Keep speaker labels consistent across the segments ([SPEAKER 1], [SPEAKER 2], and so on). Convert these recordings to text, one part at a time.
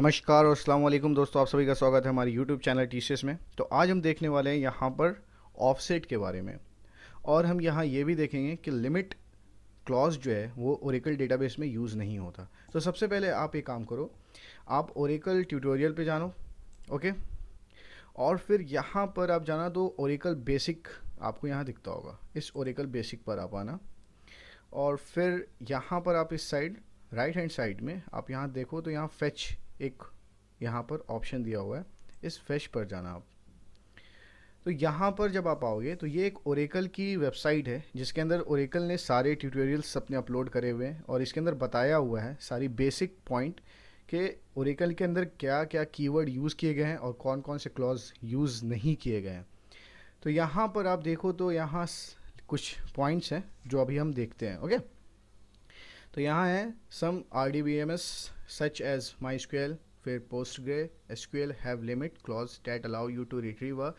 [SPEAKER 1] नमस्कार और अस्सलाम वालेकुम दोस्तों, आप सभी का स्वागत है हमारे यूट्यूब चैनल टीसीएस में। तो आज हम देखने वाले हैं यहाँ पर ऑफसेट के बारे में, और हम यहाँ ये भी देखेंगे कि लिमिट क्लॉज जो है वो ओरेकल डेटाबेस में यूज़ नहीं होता। तो सबसे पहले आप एक काम करो, आप ओरेकल ट्यूटोरियल पे जानो, ओके। और फिर यहाँ पर आप जाना तो ओरेकल बेसिक आपको यहाँ दिखता होगा, इस ओरेकल बेसिक पर आप आना। और फिर यहाँ पर आप इस साइड राइट हैंड साइड में आप यहाँ देखो तो यहाँ फेच एक यहाँ पर ऑप्शन दिया हुआ है, इस फेच पर जाना आप। तो यहाँ पर जब आप आओगे तो ये एक ओरेकल की वेबसाइट है जिसके अंदर ओरेकल ने सारे ट्यूटोरियल्स अपने अपलोड करे हुए हैं, और इसके अंदर बताया हुआ है सारी बेसिक पॉइंट कि ओरेकल के अंदर क्या क्या कीवर्ड यूज़ किए गए हैं और कौन कौन से क्लॉज यूज़ नहीं किए गए हैं। तो यहाँ पर आप देखो तो यहाँ कुछ पॉइंट्स हैं जो अभी हम देखते हैं, ओके। तो यहाँ है some RDBMS such as MySQL, फिर PostgreSQL SQL have limit clause that allow you to retrieve a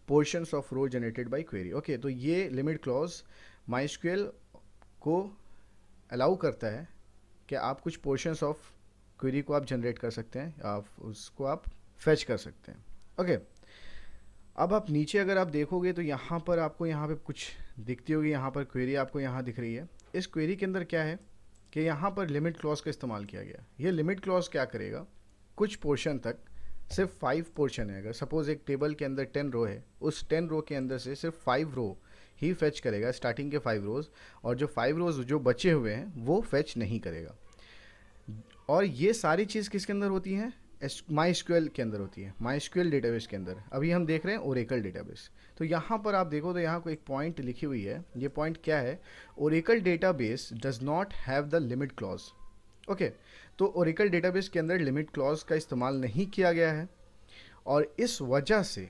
[SPEAKER 1] portions of row generated by query. Okay, तो ये लिमिट क्लॉज MySQL को अलाउ करता है कि आप कुछ पोर्शंस ऑफ क्वेरी को आप जनरेट कर सकते हैं, आप उसको आप फेच कर सकते हैं, ओके। अब आप नीचे अगर आप देखोगे तो यहाँ पर आपको यहाँ पे कुछ दिखती होगी, यहाँ पर क्वेरी आपको यहाँ दिख रही है। इस क्वेरी के अंदर क्या है कि यहाँ पर लिमिट क्लॉज का इस्तेमाल किया गया। ये लिमिट क्लॉज क्या करेगा, कुछ पोर्शन तक, सिर्फ 5 पोर्शन है, अगर सपोज एक टेबल के अंदर 10 रो है, उस 10 रो के अंदर से सिर्फ 5 रो ही फेच करेगा, स्टार्टिंग के 5 रोज, और जो 5 रोज जो बचे हुए हैं वो फेच नहीं करेगा। और ये सारी चीज़ किसके अंदर होती हैं, MySQL के अंदर होती है, MySQL डेटाबेस के अंदर। अभी हम देख रहे हैं ओरेकल डेटाबेस। तो यहाँ पर आप देखो तो यहाँ को एक पॉइंट लिखी हुई है, ये पॉइंट क्या है, Oracle database does not have the limit clause, okay. तो ओरेकल डेटाबेस के अंदर लिमिट क्लॉज का इस्तेमाल नहीं किया गया है, और इस वजह से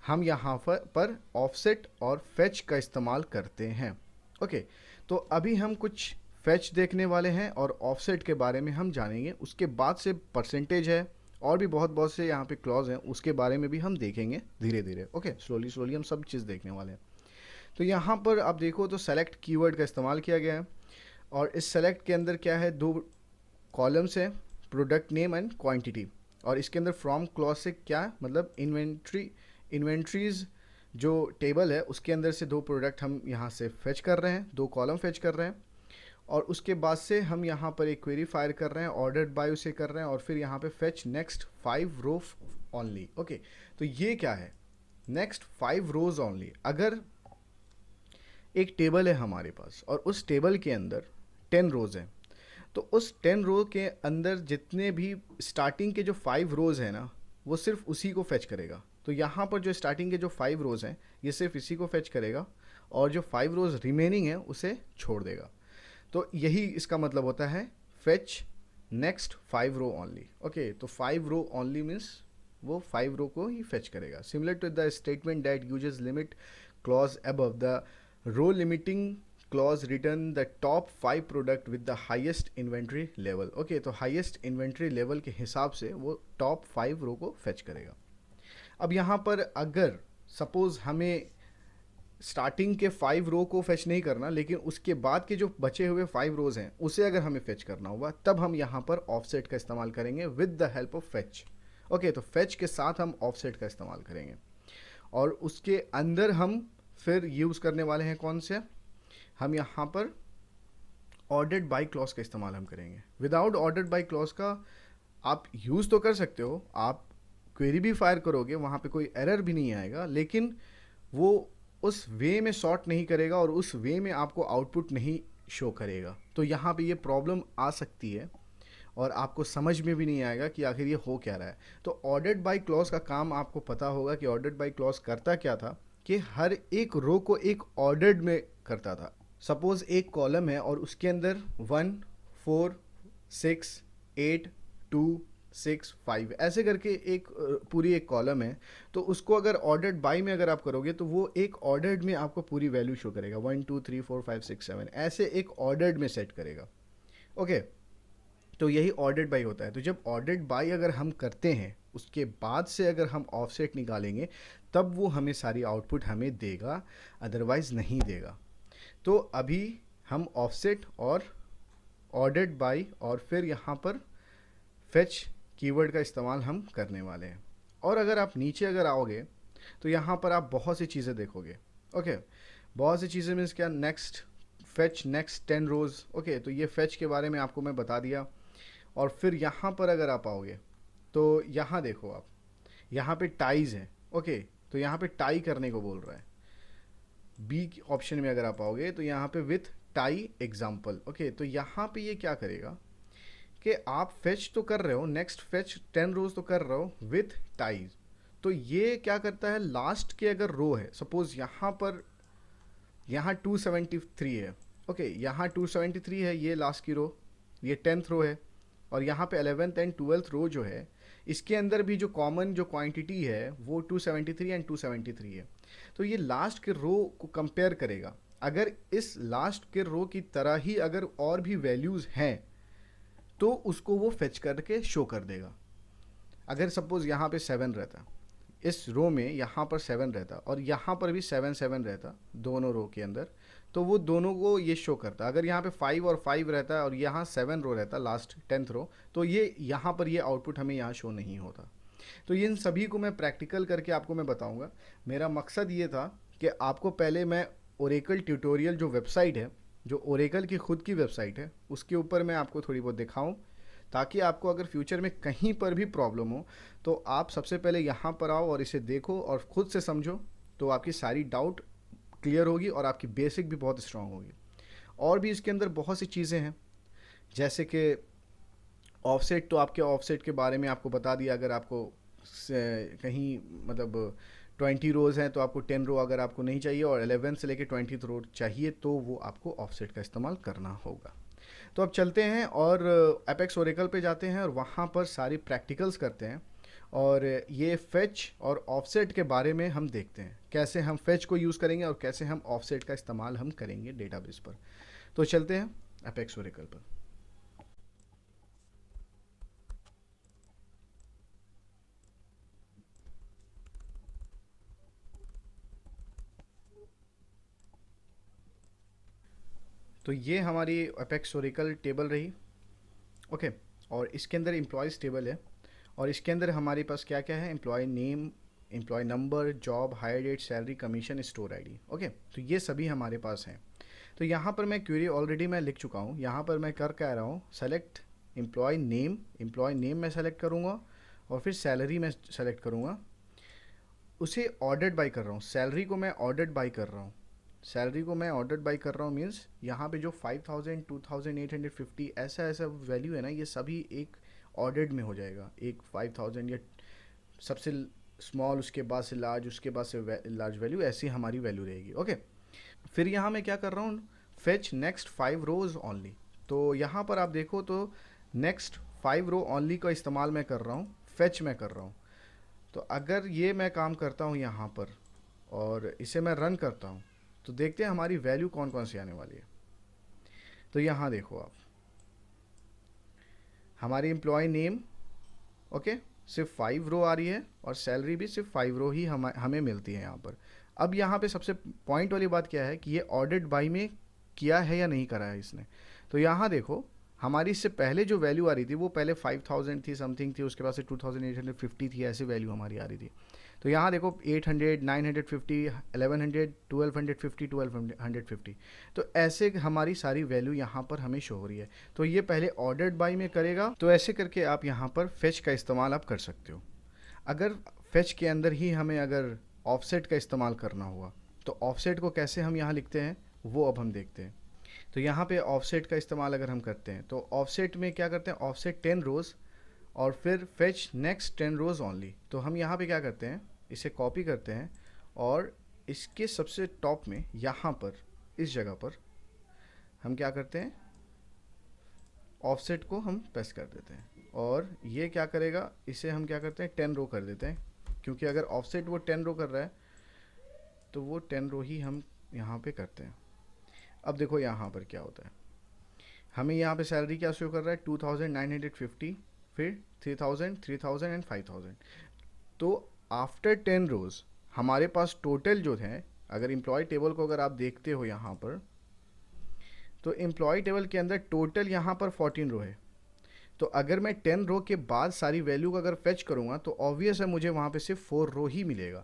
[SPEAKER 1] हम यहाँ पर ऑफसेट और फेच का इस्तेमाल करते हैं, ओके। तो अभी हम कुछ फेच देखने वाले हैं और ऑफसेट के बारे में हम जानेंगे, उसके बाद से परसेंटेज है और भी बहुत बहुत से यहाँ पे क्लॉज हैं, उसके बारे में भी हम देखेंगे धीरे धीरे, ओके। स्लोली स्लोली हम सब चीज़ देखने वाले हैं। तो यहाँ पर आप देखो तो सेलेक्ट कीवर्ड का इस्तेमाल किया गया है, और इस सेलेक्ट के अंदर क्या है, 2 कॉलम्स है, प्रोडक्ट नेम एंड क्वांटिटी। और इसके अंदर फ्रॉम क्लॉज से क्या मतलब इन्वेंट्रीज जो टेबल है उसके अंदर से 2 प्रोडक्ट हम यहाँ से फेच कर रहे हैं, 2 कॉलम फेच कर रहे हैं। और उसके बाद से हम यहाँ पर एक क्वेरी फायर कर रहे हैं, ऑर्डर्ड बाय उसे कर रहे हैं, और फिर यहाँ पे fetch next 5 row only, okay. तो ये क्या है, नेक्स्ट 5 रोज ओनली। अगर एक टेबल है हमारे पास और उस टेबल के अंदर 10 रोज हैं, तो उस 10 रो के अंदर जितने भी स्टार्टिंग के जो 5 रोज हैं ना, वो सिर्फ उसी को फेच करेगा। तो यहाँ पर जो स्टार्टिंग के जो 5 रोज हैं ये सिर्फ इसी को फेच करेगा, और जो 5 रोज रिमेनिंग है उसे छोड़ देगा। तो यही इसका मतलब होता है fetch next 5 row only, okay. तो 5 रो ओनली मीन्स वो 5 रो को ही फेच करेगा। Similar to the statement that uses limit clause above, the row limiting clause return the top 5 product with the highest inventory level, okay. तो highest inventory level के हिसाब से वो top 5 row को फेच करेगा। अब यहाँ पर अगर सपोज हमें स्टार्टिंग के 5 रो को फेच नहीं करना, लेकिन उसके बाद के जो बचे हुए 5 रोज हैं उसे अगर हमें फेच करना होगा, तब हम यहाँ पर ऑफसेट का इस्तेमाल करेंगे with the help of fetch, okay. तो फेच के साथ हम ऑफसेट का इस्तेमाल करेंगे, और उसके अंदर हम फिर यूज़ करने वाले हैं कौन से, हम यहाँ पर ऑर्डर्ड बाय क्लॉज का इस्तेमाल हम करेंगे। विदाउट ऑर्डर्ड बाय क्लॉज का आप यूज़ तो कर सकते हो, आप क्वेरी भी फायर करोगे, वहाँ पे कोई एरर भी नहीं आएगा, लेकिन वो उस वे में सॉर्ट नहीं करेगा और उस वे में आपको आउटपुट नहीं शो करेगा। तो यहाँ पे ये प्रॉब्लम आ सकती है और आपको समझ में भी नहीं आएगा कि आखिर ये हो क्या रहा है। तो ऑर्डर्ड बाय क्लॉज का काम आपको पता होगा कि ऑर्डर्ड बाय क्लॉज करता क्या था, कि हर एक रो को एक ऑर्डर्ड में करता था। सपोज एक कॉलम है और उसके अंदर 1 4 6 8 2 6 5 ऐसे करके एक पूरी एक कॉलम है, तो उसको अगर ऑर्डर्ड बाय में अगर आप करोगे तो वो एक ऑर्डर्ड में आपको पूरी वैल्यू शो करेगा, 1 2 3 4 5 6 7 ऐसे एक ऑर्डर्ड में सेट करेगा, ओके। तो यही ऑर्डर्ड बाय होता है। तो जब ऑर्डर्ड बाय अगर हम करते हैं उसके बाद से अगर हम ऑफसेट निकालेंगे तब वो हमें सारी आउटपुट हमें देगा, अदरवाइज नहीं देगा। तो अभी हम ऑफसेट और ऑर्डर्ड बाय और फिर यहाँ पर फेच कीवर्ड का इस्तेमाल हम करने वाले हैं। और अगर आप नीचे अगर आओगे तो यहाँ पर आप बहुत सी चीज़ें देखोगे। ओके, बहुत सी चीज़ें मीन्स क्या, नेक्स्ट फेच नेक्स्ट 10 रोज़। ओके, तो ये फेच के बारे में आपको मैं बता दिया। और फिर यहाँ पर अगर आप आओगे तो यहाँ देखो आप, यहाँ पे टाइज है। ओके, तो यहाँ पे टाई करने को बोल रहा है। बी ऑप्शन में अगर आप आओगे तो यहाँ पे विथ टाई एग्जाम्पल। ओके, तो यहाँ पे ये क्या करेगा कि आप फेच तो कर रहे हो, नेक्स्ट फेच 10 रोज तो कर रहे हो विथ टाइज। तो ये क्या करता है, लास्ट के अगर रो है, सपोज यहाँ पर यहाँ 273 है। ओके, यहाँ 273 है, ये लास्ट की रो, ये 10th रो है। और यहाँ पे 11th एंड 12th रो जो है, इसके अंदर भी जो कॉमन जो क्वांटिटी है वो 273 एंड 273 है। तो ये लास्ट के रो को कंपेयर करेगा। अगर इस लास्ट के रो की तरह ही अगर और भी वैल्यूज़ हैं तो उसको वो फेच करके शो कर देगा। अगर सपोज यहाँ पे 7 रहता, इस रो में यहाँ पर 7 रहता और यहाँ पर भी 7 7 रहता दोनों रो के अंदर, तो वो दोनों को ये शो करता। अगर यहाँ पे 5 और 5 रहता है और यहाँ 7 रो रहता लास्ट 10th रो, तो ये यहाँ पर ये आउटपुट हमें यहाँ शो नहीं होता। तो इन सभी को मैं प्रैक्टिकल करके आपको मैं बताऊँगा। मेरा मकसद ये था कि आपको पहले मैं ओरेकल ट्यूटोरियल जो वेबसाइट है, जो ओरेकल की खुद की वेबसाइट है, उसके ऊपर मैं आपको थोड़ी बहुत दिखाऊं, ताकि आपको अगर फ्यूचर में कहीं पर भी प्रॉब्लम हो तो आप सबसे पहले यहाँ पर आओ और इसे देखो और ख़ुद से समझो, तो आपकी सारी डाउट क्लियर होगी और आपकी बेसिक भी बहुत स्ट्रांग होगी। और भी इसके अंदर बहुत सी चीज़ें हैं, जैसे कि ऑफसेट, तो आपके ऑफसेट के बारे में आपको बता दिया। अगर आपको कहीं मतलब 20 रोज़ हैं तो आपको 10 रो अगर आपको नहीं चाहिए और 11 से लेके 20th रो चाहिए तो वो आपको ऑफसेट का इस्तेमाल करना होगा। तो अब चलते हैं और एपेक्स ओरेकल पे जाते हैं और वहाँ पर सारी प्रैक्टिकल्स करते हैं। और ये फेच और ऑफसेट के बारे में हम देखते हैं, कैसे हम फेच को यूज़ करेंगे और कैसे हम ऑफसेट का इस्तेमाल हम करेंगे डेटाबेस पर। तो चलते हैं एपेक्स ओरेकल पर। तो ये हमारी एपेक्स ओरेकल टेबल रही। ओके, और इसके अंदर एम्प्लॉयज़ टेबल है और इसके अंदर हमारे पास क्या क्या है, employee name, employee number, job, hire date, salary, commission, store ID. Okay, तो ये सभी हमारे पास हैं। तो यहाँ पर मैं क्वेरी ऑलरेडी मैं लिख चुका हूँ। यहाँ पर मैं कर क्या रहा हूँ, सेलेक्ट एम्प्लॉय नेम मैं सेलेक्ट करूँगा और फिर सैलरी मैं सेलेक्ट करूँगा। उसे ऑर्डर्ड बाई कर रहा हूँ, सैलरी को मैं ऑर्डर्ड बाई कर रहा हूँ। सैलरी को मैं ऑर्डर्ड बाई कर रहा हूँ मीन्स यहाँ पे जो 5000, 2850 ऐसा ऐसा वैल्यू है ना, ये सभी एक ऑर्डर्ड में हो जाएगा। एक 5000 या सबसे स्मॉल, उसके बाद से लार्ज, उसके बाद से लार्ज वैल्यू, ऐसी हमारी वैल्यू रहेगी। ओके, फिर यहाँ मैं क्या कर रहा हूँ, फेच नेक्स्ट 5 रोज ओनली। तो यहाँ पर आप देखो तो नेक्स्ट 5 रो ओनली का इस्तेमाल मैं कर रहा हूँ, फेच मैं कर रहा हूँ। तो अगर ये मैं काम करता हूँ यहाँ पर और इसे मैं रन करता हूँ तो देखते हैं हमारी वैल्यू कौन कौन सी आने वाली है। तो यहाँ देखो आप, हमारी एम्प्लॉय नेम ओके सिर्फ 5 रो आ रही है और सैलरी भी सिर्फ 5 रो ही हमें मिलती है यहाँ पर। अब यहाँ पे सबसे पॉइंट वाली बात क्या है कि ये ऑर्डर्ड बाई में किया है या नहीं करा है इसने। तो यहाँ देखो, हमारी इससे पहले जो वैल्यू आ रही थी वो पहले 5000 थी, समथिंग थी, उसके बाद से 2850 थी, ऐसी वैल्यू हमारी आ रही थी। तो यहाँ देखो 800, 950, 1100, 1250, 1250, तो ऐसे हमारी सारी वैल्यू यहाँ पर हमें शो हो रही है। तो ये पहले ऑर्डर्ड बाई में करेगा। तो ऐसे करके आप यहाँ पर फेच का इस्तेमाल आप कर सकते हो। अगर फेच के अंदर ही हमें अगर ऑफसेट का इस्तेमाल करना हुआ तो ऑफसेट को कैसे हम यहाँ लिखते हैं वो अब हम देखते हैं। तो यहाँ पे ऑफसेट का इस्तेमाल अगर हम करते हैं तो ऑफसेट में क्या करते हैं, ऑफसेट 10 रोज़ और फिर फेच नेक्स्ट 10 रोज़ ओनली। तो हम यहाँ पे क्या करते हैं, इसे कॉपी करते हैं और इसके सबसे टॉप में यहाँ पर इस जगह पर हम क्या करते हैं, ऑफसेट को हम पेस्ट कर देते हैं और ये क्या करेगा, इसे हम क्या करते हैं 10 रो कर देते हैं, क्योंकि अगर ऑफसेट वो 10 रो कर रहा है तो वो 10 रो ही हम यहाँ पे करते हैं। अब देखो यहाँ पर क्या होता है, हमें यहाँ पे सैलरी क्या शो कर रहा है 2950, फिर 3000, 3000 एंड 5000। तो आफ्टर 10 रोज़ हमारे पास टोटल जो है, अगर एम्प्लॉय टेबल को अगर आप देखते हो यहाँ पर, तो एम्प्लॉय टेबल के अंदर टोटल यहाँ पर 14 रो है। तो अगर मैं 10 रो के बाद सारी वैल्यू का अगर फेच करूँगा तो ऑब्वियस है मुझे वहाँ पे सिर्फ 4 रो ही मिलेगा।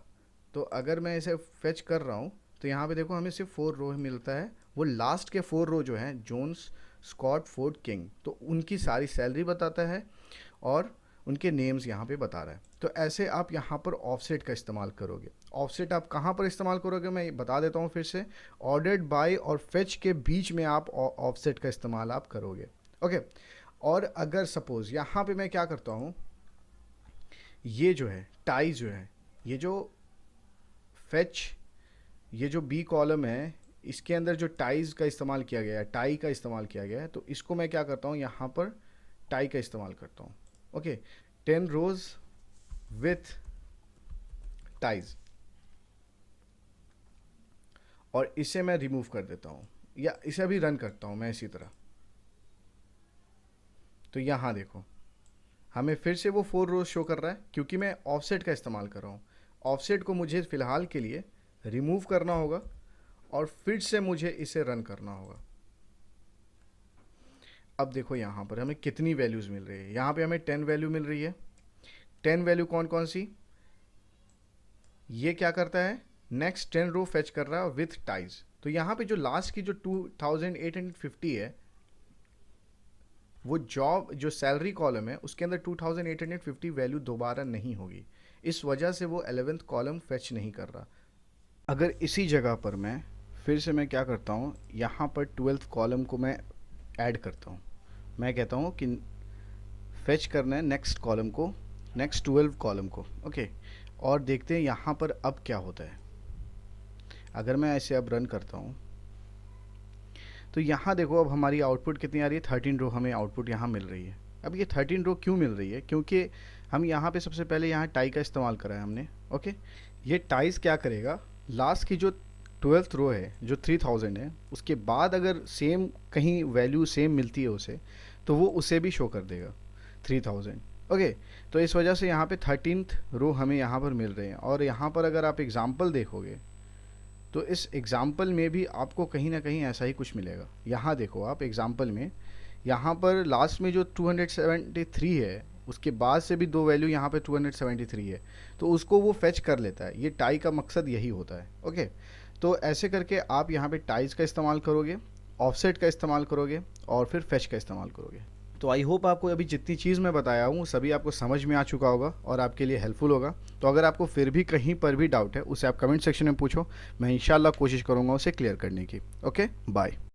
[SPEAKER 1] तो अगर मैं इसे फेच कर रहा हूँ तो यहाँ पे देखो हमें सिर्फ 4 रो ही मिलता है। वो लास्ट के 4 रो जो हैं जोन्स, स्कॉट, फोर्ड, किंग, तो उनकी सारी सैलरी बताता है और उनके नेम्स यहाँ पे बता रहा है। तो ऐसे आप यहाँ पर ऑफसेट का इस्तेमाल करोगे। ऑफसेट आप कहाँ पर इस्तेमाल करोगे मैं बता देता हूँ फिर से। ऑर्डर्ड बाय और फेच के बीच में आप ऑफसेट का इस्तेमाल आप करोगे। ओके, और अगर सपोज यहाँ पे मैं क्या करता हूँ, ये जो है टाई जो है, ये जो फेच, ये जो बी कॉलम है, इसके अंदर जो टाइज का इस्तेमाल किया गया है, टाई का इस्तेमाल किया गया है, तो इसको मैं क्या करता हूँ, यहाँ पर टाई का इस्तेमाल करता हूँ। ओके, 10 रोज विथ टाइज, और इसे मैं रिमूव कर देता हूँ या इसे भी रन करता हूँ मैं इसी तरह। तो यहाँ देखो हमें फिर से वो 4 रोज शो कर रहा है क्योंकि मैं ऑफसेट का इस्तेमाल कर रहा हूँ। ऑफसेट को मुझे फ़िलहाल के लिए रिमूव करना होगा और फिर से मुझे इसे रन करना होगा। अब देखो यहाँ पर हमें कितनी वैल्यूज़ मिल रही है। यहाँ पे हमें 10 वैल्यू मिल रही है। 10 वैल्यू कौन कौन सी, ये क्या करता है, नेक्स्ट 10 रो फेच कर रहा है विथ टाइज। तो यहाँ पे जो लास्ट की जो 2850 है, वो जॉब जो सैलरी कॉलम है उसके अंदर 2850 वैल्यू दोबारा नहीं होगी, इस वजह से वो 11th कॉलम फेच नहीं कर रहा। अगर इसी जगह पर मैं फिर से मैं क्या करता हूँ, यहाँ पर 12th कॉलम को मैं ऐड करता हूँ। मैं कहता हूँ कि फेच करना है नेक्स्ट कॉलम को, नेक्स्ट 12 कॉलम को। ओके, और देखते हैं यहाँ पर अब क्या होता है। अगर मैं ऐसे अब रन करता हूँ तो यहाँ देखो अब हमारी आउटपुट कितनी आ रही है, 13 रो हमें आउटपुट यहाँ मिल रही है। अब ये 13 रो क्यों मिल रही है, क्योंकि हम यहाँ पे सबसे पहले यहाँ टाई का इस्तेमाल करा है हमने। ओके, ये टाइज क्या करेगा, लास्ट की जो 12th रो है जो 3000 है, उसके बाद अगर सेम कहीं वैल्यू सेम मिलती है उसे, तो वो उसे भी शो कर देगा 3000। ओके, तो इस वजह से यहाँ पे 13th रो हमें यहाँ पर मिल रहे हैं। और यहाँ पर अगर आप एग्जाम्पल देखोगे तो इस एग्ज़ाम्पल में भी आपको कहीं ना कहीं ऐसा ही कुछ मिलेगा। यहाँ देखो आप एग्ज़ाम्पल में, यहाँ पर लास्ट में जो 273 है उसके बाद से भी 2 वैल्यू यहाँ पे 273 है, तो उसको वो फेच कर लेता है। ये टाई का मकसद यही होता है। ओके, तो ऐसे करके आप यहाँ पे टाइज का इस्तेमाल करोगे, ऑफसेट का इस्तेमाल करोगे और फिर फेच का इस्तेमाल करोगे। तो आई होप आपको अभी जितनी चीज़ मैं बताया हूँ सभी आपको समझ में आ चुका होगा और आपके लिए हेल्पफुल होगा। तो अगर आपको फिर भी कहीं पर भी डाउट है उसे आप कमेंट सेक्शन में पूछो, मैं इंशाल्लाह कोशिश करूँगा उसे क्लियर करने की। Okay, bye.